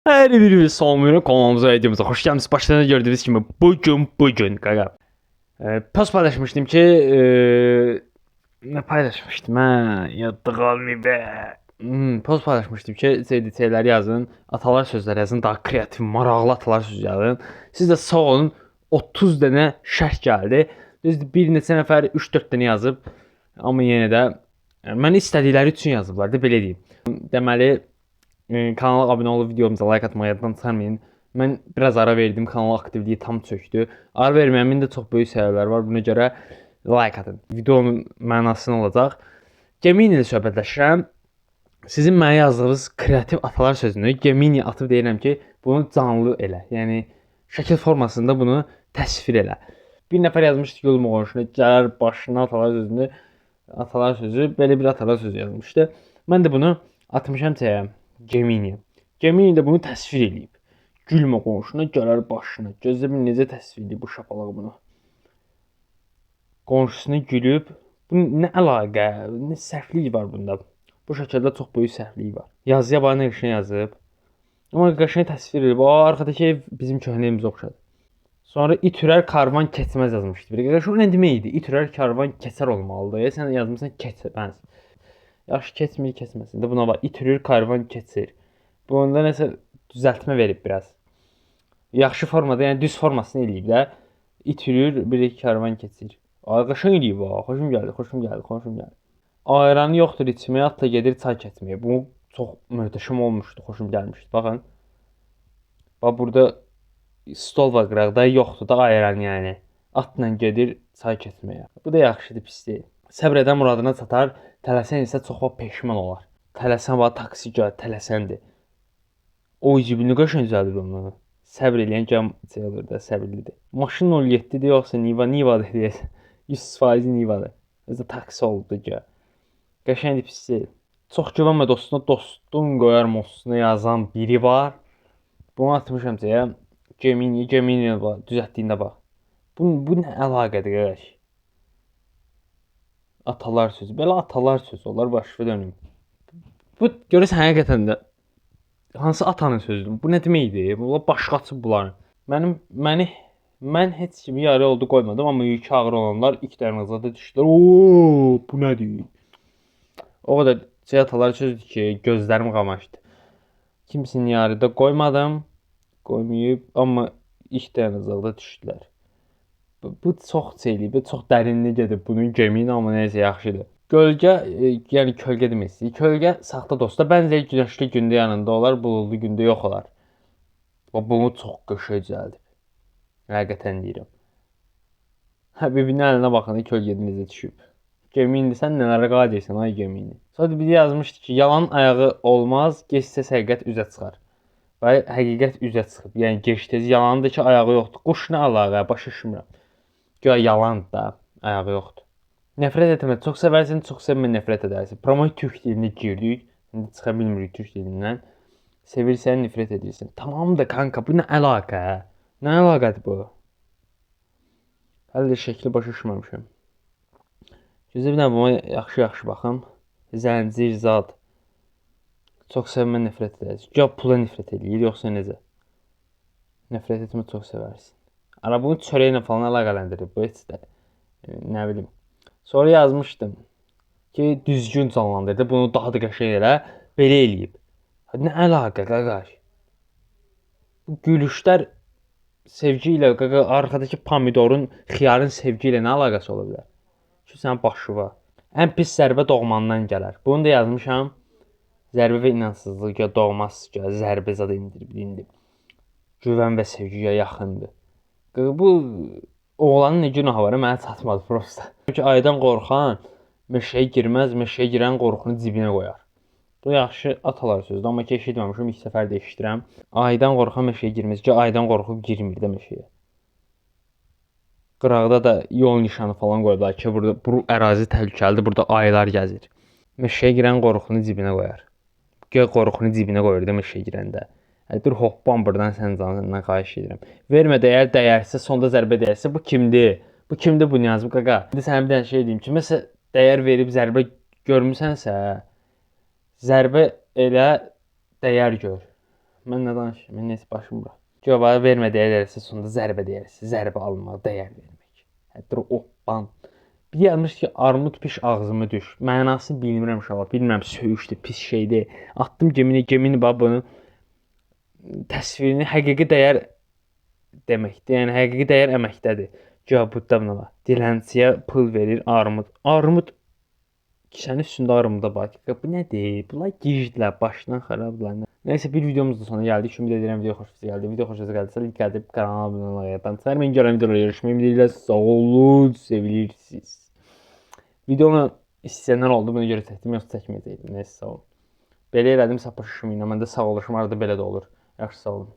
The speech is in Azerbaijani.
Her birimiz salmıyorum kanalımıza videomuza hoş geldiniz. Başlarına gördüğünüz gibi bugün gaga. Post paylaşmıştım ki ne paylaşmıştım ha yadda kalmayı be. Post paylaşmıştım ki CDT'ler yazın, atalar sözler yazın, daha kreatif, maraqlı atalar söz yazın. Siz de sağ olun 30 dənə şərh gəldi. Düzdür bir neçə nəfər 3-4 dənə yazıb, amma yenə də məni istədikləri üçün yazıblar da belə deyim. Deməli kanala abunə olub videomuza like atmayı yaddan çıxarmayın. Mən biraz ara verdim, kanal aktivliyi tam çökdü. Ara verməyimin də çox böyük səbəbləri var. Buna görə like atın. Videonun mənası nə olacaq? Gemini ilə söhbətləşirəm. Sizin mənə yazdığınız kreativ atalar sözünü Gemini atıb deyirəm ki, bunu canlı elə. Yəni şəkil formasında bunu təsvir elə. Bir nəfər yazmışdı yolum qonşuna gələr başına atalar sözü belə bir atalar sözü yazmışdı. Mən də bunu atmışam çaya. Gemini. Gemini də bunu təsvir eləyib. Gülmə qonşuna, gələr başına. Gözlə bir necə təsvir eləyib bu şapalaq bunu. Qonşusuna gülüb. Bu nə əlaqə? Nə səhvlik var bunda? Bu şəkildə çox böyük səhvlik var. Yazıya bax nə qəşəng yazıb. Amma qəşəng təsvir eləyib. O arxadakı ev bizim köhnə evimizə oxşadı. Sonra itürər karvan keçməz yazmışdı. Bir qəşəng o nə demək idi? İtürər karvan keçər olmalıdır. Sən yazmısan keçməz. Yaxşı keçmir, keçməsin də buna bax. İtürür, karvan keçir. Bunda nəsə düzəltmə verib biraz. Yaxşı formada, yəni düz formasını eləyib də. İtürür, bir iki karvan keçir. Ay qəşəng eləyib bax. Xoşum gəldi. Ayranı yoxdur içməyə, atla gedir çay keçməyə. Bu çox möhtəşəm olmuşdu, xoşum gəlmişdi. Baxın. Bax burada stol var qıraqda, yoxdur da ayran yəni. Atla gedir çay keçməyə. Bu da yaxşıdır, pis deyil. Səbr edən muradına çatar, tələsən isə çox vaxt peşman olar. Tələsən var, taksi gəl, tələsəndir. O cibini qəşəng düzəldir onu. Səbr eləyən gəl şey olur da, səbirlidir. Maşın 07-dir yoxsa Niva-Nivadır deyəsən. 100% Nivadır. Özü taksi oldu gəl. Qəşəngdir, pis deyil. Çox güvənmə dostuna, dostun qoyar mosuna yazan biri var. Bunu atmışam deyə. Gemini bax, düzəltdiyində bax. Bu nə əlaqədir qardaş? Atalar sözü. Belə atalar sözü olar, başqa dönüm. Bu görəsən həqiqətən də hansı atanın sözüdür? Bu nə deməkdir? Bunlar başqası bunlar. Mən heç kimi yarı oldu qoymadım, amma yükü ağır olanlar ilk dərnəzada düşdülər. Oo, bu nədir? O qədər şey atalar sözdür ki, gözlərim qamaşdı. Kimsini yarıda qoymadım, qoymayıb, amma ilk dərnəzada düşdülər. Bu çox şeyli, bu çox dərinli gedib bunun Gemini, amma nəysə yaxşıdır. Gölgə, yəni kölgə demək istəyir. Kölgə saxta dostlar. Bəzən günəşli gündə yanında olar, buludlu gündə yox olar. Və bunu çox qəşəng düzəldib. Həqiqətən deyirəm. Həbibinin əlinə baxanda kölgədə necə düşüb. Gemini sən nələrə qadirsən ay Gemini. Sonra biri yazmışdı ki, yalan ayağı olmaz, gec-tez həqiqət üzə çıxar. Və həqiqət üzə çıxıb. Yəni gec-tez yalandır ki, ayağı yoxdur. Quş nə əlaqə, başa düşmürəm. Güya yalandır da, ayağı yoxdur. Nefret etmə, çox sevərsən, çox sevmə, nefret edərsən. Promoy türk dilində girdik. İndi çıxa bilmirik türk dilindən. Sevirsən, nifrət edirsən. Tamam da kanka, bu nə əlaqə? Nə əlaqədir bu? Hələ də şəkli başa düşməmişəm. Gözlə bir dənə buna yaxşı baxım. Zəncir, zad. Çox sevmə, nifrət edərsən. Ya pula nifrət edir, yoxsa necə? Nifrət etmə, çox sevərsən. Ara bunu çörəklə falan əlaqələndirir. Bu heç də nə bilim. Sonra yazmışdım ki, düzgün canlandırdı. Bunu daha da qəşəng elə, belə eləyib. Nə əlaqə qardaş? Bu gülüşlər sevgi ilə arxadakı pomidorun, xiyarın sevgi ilə nə əlaqəsi ola bilər? Ki sənin başı var. Ən pis zərbə doğmandan gələr. Bunu da yazmışam. Zərbə və inamsızlıq ya doğmaz ki, zərbə zad indirib. Güvən və sevgiyə yaxındır. Bu oğlanın nə günahı var, mənə çatmadı prosta. Çünki aydan qorxan meşəyə girməz, meşəyə girən qorxunu cibinə qoyar. Bu yaxşı atalar sözdür, amma ki eşitməmişəm, ilk səfər də eşidirəm. Aydan qorxan meşəyə girməz ki, aydan qorxub girmir də meşəyə. Qıraqda da yol nişanı falan qoyublar ki, burada bu ərazi təhlükəlidir, burada ayılar gəzir. Meşəyə girən qorxunu cibinə qoyar. Göy qorxunu cibinə qoyur da meşəyə girəndə. Dur hoppan buradan sən canından xahiş edirəm. Vermə dəyərsə, sonda zərbə dəyərsə bu kimdir? Bu kimdir bunu yazıb qaqa? İndi sənə bir dənə şey deyim ki, məsəl dəyər verib zərbə görmüsənsə, zərbə elə dəyər gör. Mən nə danışıram? Mən nəsə başım bura. Cavabı vermə deyərsə sonunda zərbə deyərsə, zərbə almaq, dəyər vermək. Hətta o ban. Bir yazmış ki, armud piş ağzıma düş. Mənasını bilmirəm uşaqlar. Bilmirəm söyüşdür, pis şeydir. Atdım gemini babının təsvirini həqiqi dəyər deməkdir. Yəni həqiqi dəyər əməkdədir. Cavab bundan. Dilənçiyə pul verir armud. Armud kisənin üstündə armuda bax. Bu nədir? Bunlar gicdilər, başdan xarablar. Nəysə bir videomuz da sona gəldik. Ümid edirəm video xoşunuza gəldi. Video xoşunuza gəldisə like edib kanala abunə olmayı unutmayın. Mən gələn videoda görüşmək ümidi sağ olun, sevilirsiniz. Videonu istəyənlər oldu, buna görə çəkdim, yoxsa çəkməyəcəkdim. Nəysə sağ olun. Belə elədim, sapışışım ilə. Məndə sağ oluşum arada belə də olur. Yaxşı sağ olun.